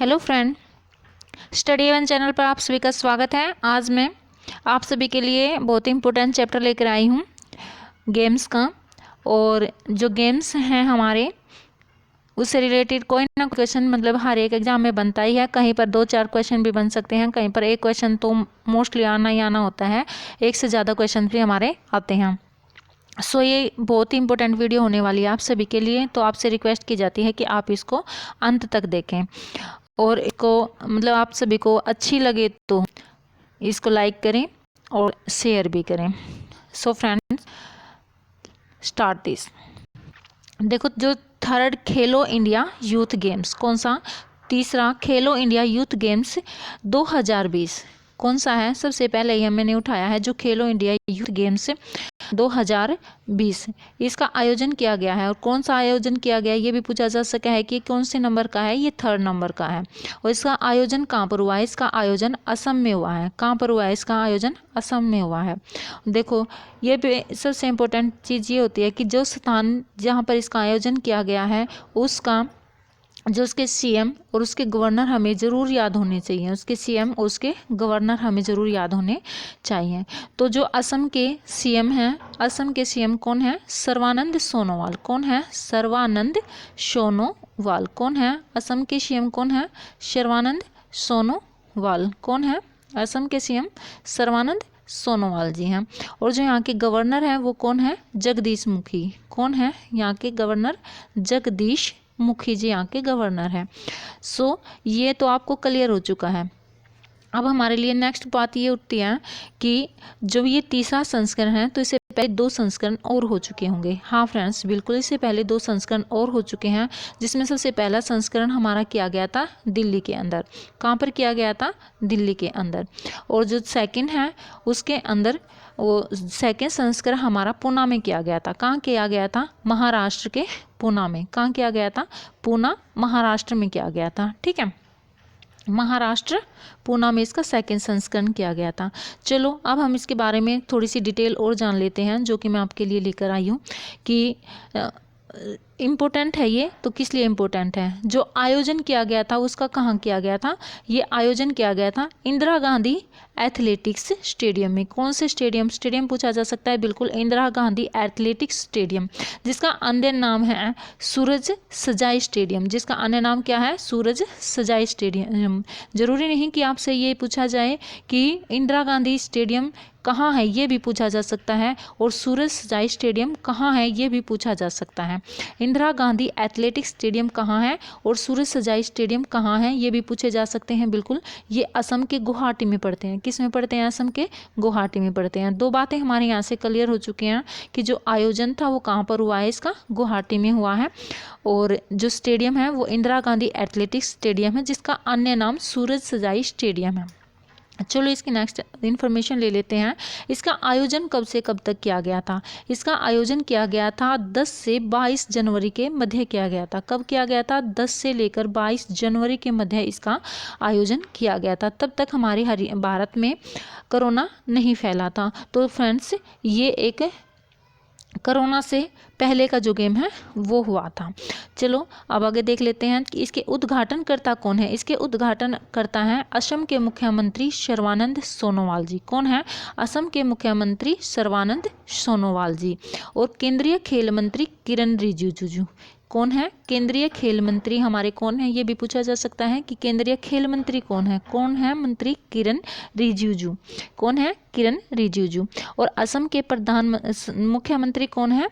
Hello friend, study one channel पर आप सभी का स्वागत है। आज मैं आप सभी के लिए बहुत ही इम्पोर्टेंट चैप्टर लेकर आई हूँ गेम्स का। और जो गेम्स हैं हमारे, उससे रिलेटेड कोई ना क्वेश्चन मतलब हर एक एग्जाम में बनता ही है। कहीं पर 2-4 क्वेश्चन भी बन सकते हैं, कहीं पर एक क्वेश्चन तो मोस्टली आना ही आना होता है, एक से ज़्यादा क्वेश्चन भी हमारे आते हैं। सो ये बहुत ही इंपॉर्टेंट वीडियो होने वाली है आप सभी के लिए, तो आपसे रिक्वेस्ट की जाती है कि आप इसको अंत तक देखें और इसको मतलब आप सभी को अच्छी लगे तो इसको लाइक करें और शेयर भी करें। So friends, start this. देखो, जो थर्ड खेलो इंडिया यूथ गेम्स, कौन सा? तीसरा खेलो इंडिया यूथ गेम्स 2020 कौन सा है? सबसे पहले ही मैंने उठाया है जो खेलो इंडिया यूथ गेम्स 2020, इसका आयोजन किया गया है। और कौन सा आयोजन किया गया है ये भी पूछा जा सका है कि कौन से नंबर का है। ये 3rd नंबर का है। और इसका आयोजन कहाँ पर हुआ है? इसका आयोजन असम में हुआ है। कहाँ पर हुआ है? इसका आयोजन असम में हुआ है। देखो, ये भी सबसे इम्पोर्टेंट चीज़ ये होती है कि जो स्थान जहाँ पर इसका आयोजन किया गया है उसका जो उसके सीएम और उसके गवर्नर हमें ज़रूर याद होने चाहिए। उसके सीएम और उसके गवर्नर हमें ज़रूर याद होने चाहिए। तो जो असम के सीएम हैं, असम के सीएम कौन है? सर्बानंद सोनोवाल। कौन है? सर्बानंद सोनोवाल। कौन है? असम के सीएम कौन है? सर्बानंद सोनोवाल। कौन है? असम के सीएम सर्बानंद सोनोवाल जी हैं। और जो यहाँ के गवर्नर हैं वो कौन है? जगदीश मुखी। कौन है? यहाँ के गवर्नर जगदीश मुखी जी यहाँ के गवर्नर हैं। सो ये तो आपको क्लियर हो चुका है। अब हमारे लिए नेक्स्ट बात ये उठती है कि जब ये तीसरा संस्करण है तो इससे पहले 2 संस्करण और हो चुके होंगे। हाँ फ्रेंड्स, बिल्कुल, इससे पहले 2 संस्करण और हो चुके हैं, जिसमें सबसे पहला संस्करण हमारा किया गया था दिल्ली के अंदर। कहाँ पर किया गया था? दिल्ली के अंदर। और जो सेकंड है उसके अंदर वो सेकंड संस्करण हमारा पूना में किया गया था। कहाँ किया गया था? महाराष्ट्र के पूना में। कहाँ किया गया था? पूना, महाराष्ट्र में किया गया था। ठीक है, महाराष्ट्र पूना में इसका सेकंड संस्करण किया गया था। चलो अब हम इसके बारे में थोड़ी सी डिटेल और जान लेते हैं, जो कि मैं आपके लिए लेकर आई हूँ कि इम्पोर्टेंट है ये। तो किस लिए इम्पोर्टेंट है? जो आयोजन किया गया था उसका कहाँ किया गया था? ये आयोजन किया गया था इंदिरा गांधी एथलेटिक्स स्टेडियम में। कौन से स्टेडियम? स्टेडियम पूछा जा सकता है, बिल्कुल, इंदिरा गांधी एथलेटिक्स स्टेडियम, जिसका अन्य नाम है सूरज सजाई स्टेडियम। जिसका अन्य नाम क्या है? सूरज सजाई स्टेडियम। जरूरी नहीं कि आपसे ये पूछा जाए कि इंदिरा गांधी स्टेडियम कहाँ है, ये भी पूछा जा सकता है। और सूरज सजाई स्टेडियम कहाँ है ये भी पूछा जा सकता है। इंदिरा गांधी एथलेटिक्स स्टेडियम कहाँ है और सूरज सजाई स्टेडियम कहाँ है ये भी पूछे जा सकते हैं। बिल्कुल, ये असम के गुवाहाटी में पड़ते हैं। किस में पड़ते हैं? असम के गुवाहाटी में पड़ते हैं। 2 बातें हमारे यहाँ से क्लियर हो चुकी हैं कि जो आयोजन था वो कहाँ पर हुआ है? इसका गुवाहाटी में हुआ है। और जो स्टेडियम है वो इंदिरा गांधी एथलेटिक्स स्टेडियम है, जिसका अन्य नाम सूरज सजाई स्टेडियम है। चलो इसकी नेक्स्ट इन्फॉर्मेशन ले लेते हैं। इसका आयोजन कब से कब तक किया गया था? इसका आयोजन किया गया था 10 से 22 जनवरी के मध्य किया गया था। कब किया गया था? 10 से लेकर 22 जनवरी के मध्य इसका आयोजन किया गया था। तब तक हमारे भारत में कोरोना नहीं फैला था। तो फ्रेंड्स, ये एक कोरोना से पहले का जो गेम है वो हुआ था। चलो अब आगे देख लेते हैं कि इसके उद्घाटनकर्ता कौन है। इसके उद्घाटनकर्ता हैं असम के मुख्यमंत्री सर्बानंद सोनोवाल जी। कौन है? असम के मुख्यमंत्री सर्बानंद सोनोवाल जी। और केंद्रीय खेल मंत्री किरण रिजिजू। कौन है? केंद्रीय खेल मंत्री हमारे कौन है ये भी पूछा जा सकता है कि केंद्रीय खेल मंत्री कौन है। कौन है मंत्री? किरण रिजिजू। कौन है? किरण रिजिजू। और असम के मुख्यमंत्री कौन है?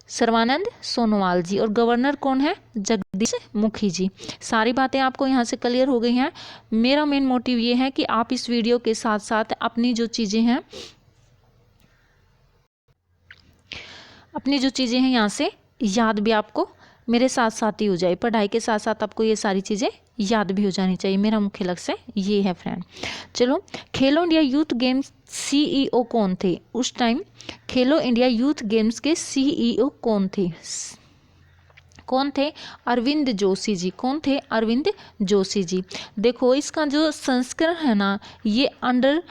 सर्बानंद सोनोवाल जी। और गवर्नर कौन है? जगदीश मुखी जी। सारी बातें आपको यहाँ से क्लियर हो गई हैं। मेरा मेन मोटिव ये है कि आप इस वीडियो के साथ साथ अपनी जो चीज़ें हैं यहाँ से याद भी आपको मेरे साथ साथ ही हो जाए। पढ़ाई के साथ साथ आपको ये सारी चीज़ें याद भी हो जानी चाहिए। मेरा मुख्य लक्ष्य ये है फ्रेंड। चलो, खेलो इंडिया यूथ गेम्स सीईओ कौन थे उस टाइम? खेलो इंडिया यूथ गेम्स के सीईओ कौन थे? कौन थे? अरविंद जोशी जी। कौन थे? अरविंद जोशी जी। देखो, इसका जो संस्करण है ना, ये अंडर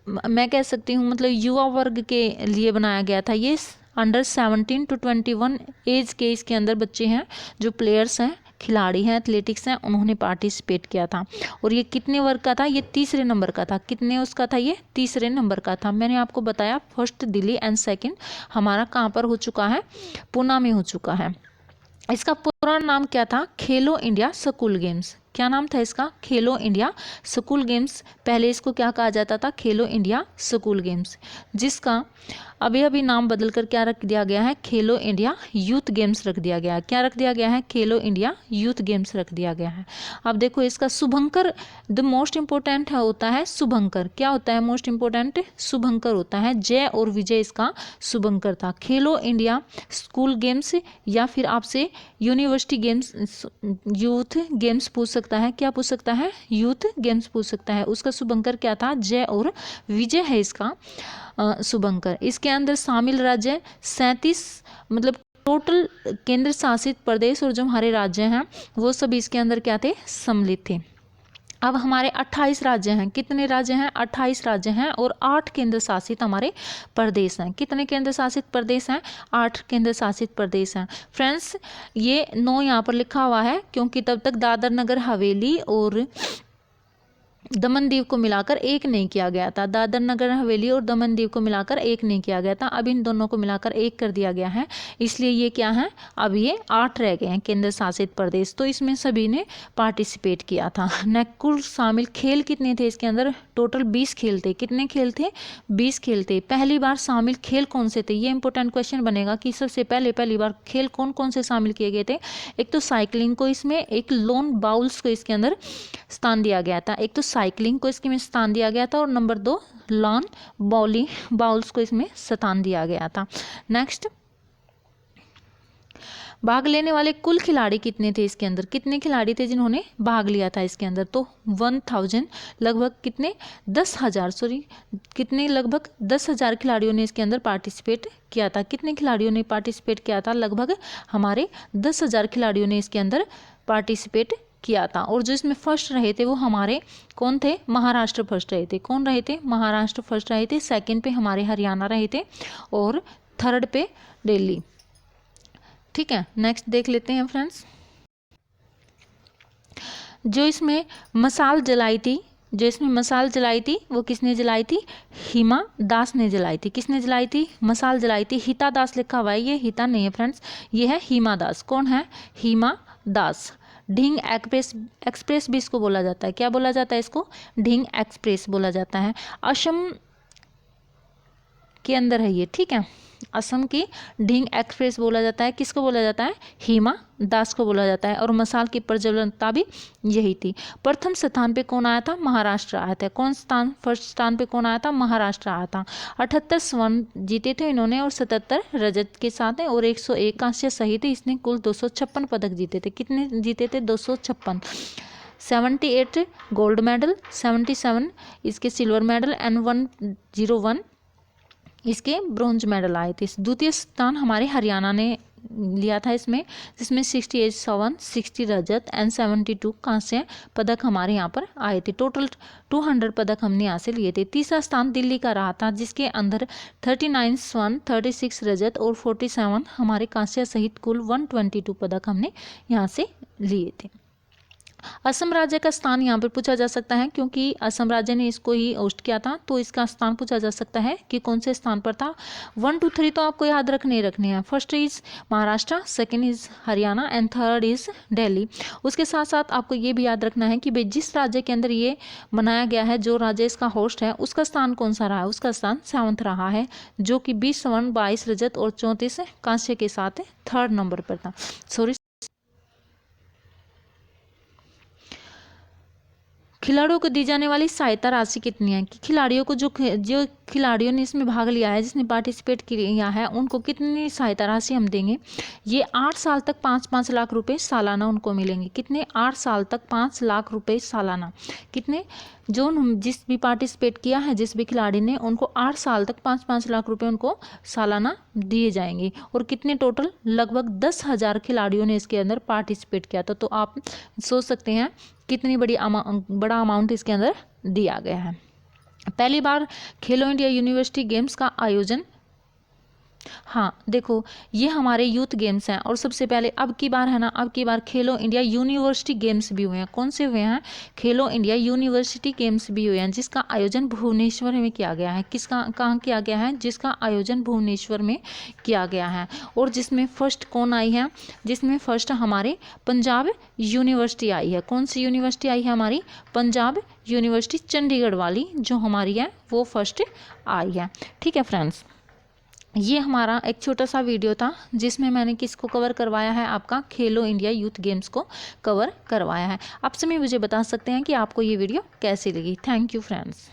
मैं कह सकती हूँ मतलब युवा वर्ग के लिए बनाया गया था। ये अंडर 17 to 21 एज के इसके अंदर बच्चे हैं जो प्लेयर्स हैं खिलाड़ी हैं, एथलेटिक्स हैं, उन्होंने पार्टिसिपेट किया था। और ये कितने वर्ग का था? ये तीसरे नंबर का था। कितने उसका था? ये तीसरे नंबर का था। मैंने आपको बताया फर्स्ट दिल्ली एंड सेकंड हमारा कहाँ पर हो चुका है? पूना में हो चुका है। इसका पूरा नाम क्या था? खेलो इंडिया स्कूल गेम्स। क्या नाम था इसका? खेलो इंडिया स्कूल गेम्स। पहले इसको क्या कहा जाता था? खेलो इंडिया स्कूल गेम्स, जिसका अभी अभी नाम बदल कर क्या रख दिया गया है? खेलो इंडिया यूथ गेम्स रख दिया गया है। क्या रख दिया गया है? खेलो इंडिया यूथ गेम्स रख दिया गया है। अब देखो इसका शुभंकर, द मोस्ट इंपॉर्टेंट होता है शुभंकर। क्या होता है मोस्ट इंपॉर्टेंट? शुभंकर होता है। जय और विजय इसका शुभंकर था। खेलो इंडिया स्कूल गेम्स या फिर आपसे यूनिवर्सिटी गेम्स, यूथ गेम्स पूछ सकता है। क्या पूछ सकता है? यूथ गेम्स पूछ सकता है। उसका शुभंकर क्या था? जय और विजय है इसका शुभंकर। इसके अंदर शामिल राज्य 37, मतलब टोटल केंद्र शासित प्रदेश और जो हमारे राज्य हैं वो सब इसके अंदर क्या थे? सम्मिलित थे। अब हमारे 28 राज्य हैं। कितने राज्य हैं? 28 राज्य हैं और 8 केंद्र शासित हमारे प्रदेश हैं। कितने केंद्र शासित प्रदेश हैं? 8 केंद्र शासित प्रदेश हैं। फ्रेंड्स ये 9 यहाँ पर लिखा हुआ है क्योंकि तब तक दादर नगर हवेली और दमन दीव को मिलाकर एक नहीं किया गया था। दादर नगर हवेली और दमन दीव को मिलाकर एक नहीं किया गया था। अब इन दोनों को मिलाकर एक कर दिया गया है, इसलिए ये क्या है? अब ये 8 रह गए हैं केंद्र शासित प्रदेश। तो इसमें सभी ने पार्टिसिपेट किया था। कुल शामिल खेल कितने थे इसके अंदर? टोटल 20 खेल थे। कितने खेल थे? 20 खेल थे। पहली बार शामिल खेल कौन से थे? ये इंपॉर्टेंट क्वेश्चन बनेगा कि सबसे पहली बार खेल कौन कौन से शामिल किए गए थे। एक तो साइकिलिंग को इसमें, एक लॉन बाउल्स को इसके अंदर स्थान दिया गया था। एक तो साइकिलिंग को इसके में स्थान दिया गया था और नंबर 2 लॉन बाउल्स को इसमें स्थान दिया गया था। नेक्स्ट, भाग लेने वाले कुल खिलाड़ी कितने थे इसके अंदर? कितने खिलाड़ी थे जिन्होंने भाग लिया था इसके अंदर? तो 1000, लगभग कितने? 10,000, सॉरी कितने? लगभग 10,000 खिलाड़ियों ने इसके अंदर पार्टिसिपेट किया था। कितने खिलाड़ियों ने पार्टिसिपेट किया था? लगभग हमारे 10,000 खिलाड़ियों ने इसके अंदर पार्टिसिपेट किया था। और जो इसमें फर्स्ट रहे थे वो हमारे कौन थे? महाराष्ट्र फर्स्ट रहे थे। कौन रहे थे? महाराष्ट्र फर्स्ट रहे थे। सेकंड पे हमारे हरियाणा रहे थे और थर्ड पे दिल्ली। ठीक है, नेक्स्ट देख लेते हैं फ्रेंड्स। जो इसमें मसाल जलाई थी वो किसने जलाई थी? हिमा दास ने जलाई थी। किसने जलाई थी? मसाल जलाई थी। हिता दास लिखा हुआ है, ये हिता नहीं है फ्रेंड्स, ये है हिमा दास। कौन है? हिमा दास। ढींग एक्सप्रेस भी इसको बोला जाता है। क्या बोला जाता है इसको? ढींग एक्सप्रेस बोला जाता है। असम के अंदर है ये, ठीक है। असम की ढींग एक्सप्रेस बोला जाता है। किसको बोला जाता है? हिमा दास को बोला जाता है। और मसाल की प्रज्वलनता भी यही थी। प्रथम स्थान पे कौन आया था? महाराष्ट्र आया था। कौन स्थान? फर्स्ट स्थान पे कौन आया था? महाराष्ट्र आया था। 78 स्वर्ण जीते थे इन्होंने और 77 रजत के साथ है और 101 कांस्य सहित इसने कुल 256 पदक जीते थे। कितने जीते थे? 256। 78 गोल्ड मेडल, 77 इसके सिल्वर मेडल एंड 101 इसके ब्रोंज मेडल आए थे। द्वितीय स्थान हमारे हरियाणा ने लिया था इसमें, जिसमें 68 स्वर्ण, 60 रजत एंड 72 कांस्य पदक हमारे यहाँ पर आए थे। टोटल 200 पदक हमने यहाँ से लिए थे। तीसरा स्थान दिल्ली का रहा था, जिसके अंदर 39 स्वर्ण, 36 रजत और 47 हमारे कांस्य सहित कुल 122 पदक हमने यहाँ से लिए थे। असम राज्य का स्थान यहाँ पर पूछा जा सकता है, क्योंकि असम राज्य ने इसको ही होस्ट किया था, तो इसका स्थान पूछा जा सकता है कि कौन से स्थान पर था। 1, 2, 3 तो आपको याद रखने हैं। First is Maharashtra, second is Haryana and third is Delhi. उसके साथ साथ आपको ये भी याद रखना है कि भाई जिस राज्य के अंदर ये मनाया गया है, जो राज्य इसका होस्ट है, उसका स्थान कौन सा रहा है? उसका स्थान 7th रहा है, जो कि 20 स्वर्ण, 22 रजत और 34 कांस्य के साथ 3rd नंबर पर था। सॉरी, खिलाड़ियों को दी जाने वाली सहायता राशि कितनी है? कि खिलाड़ियों को जो खिलाड़ियों ने इसमें भाग लिया है, जिसने पार्टिसिपेट किया है, उनको कितनी सहायता राशि हम देंगे? ये 8 साल तक 5-5 लाख रुपए सालाना उनको मिलेंगे। कितने? 8 साल तक 5 लाख रुपए सालाना। कितने? जो जिस भी पार्टिसिपेट किया है, जिस भी खिलाड़ी ने, उनको 8 साल तक 5-5 लाख रुपए उनको सालाना दिए जाएंगे। और कितने टोटल? लगभग 10,000 खिलाड़ियों ने इसके अंदर पार्टिसिपेट किया था। तो आप सोच सकते हैं कितनी बड़ा अमाउंट इसके अंदर दिया गया है। पहली बार खेलो इंडिया यूनिवर्सिटी गेम्स का आयोजन हाँ देखो, ये हमारे यूथ गेम्स हैं और सबसे पहले अब की बार है ना, अब की बार खेलो इंडिया यूनिवर्सिटी गेम्स भी हुए हैं। कौन से हुए हैं? खेलो इंडिया यूनिवर्सिटी गेम्स भी हुए हैं, जिसका आयोजन भुवनेश्वर में किया गया है। किसका, कहाँ किया गया है? जिसका आयोजन भुवनेश्वर में किया गया है। और जिसमें फर्स्ट कौन आई है? जिसमें फर्स्ट हमारे पंजाब यूनिवर्सिटी आई है। कौन सी यूनिवर्सिटी आई है? हमारी पंजाब यूनिवर्सिटी चंडीगढ़ वाली जो हमारी है वो फर्स्ट आई है। ठीक है फ्रेंड्स, ये हमारा एक छोटा सा वीडियो था जिसमें मैंने किसको कवर करवाया है? आपका खेलो इंडिया यूथ गेम्स को कवर करवाया है। आप सभी मुझे बता सकते हैं कि आपको ये वीडियो कैसी लगी। Thank you friends.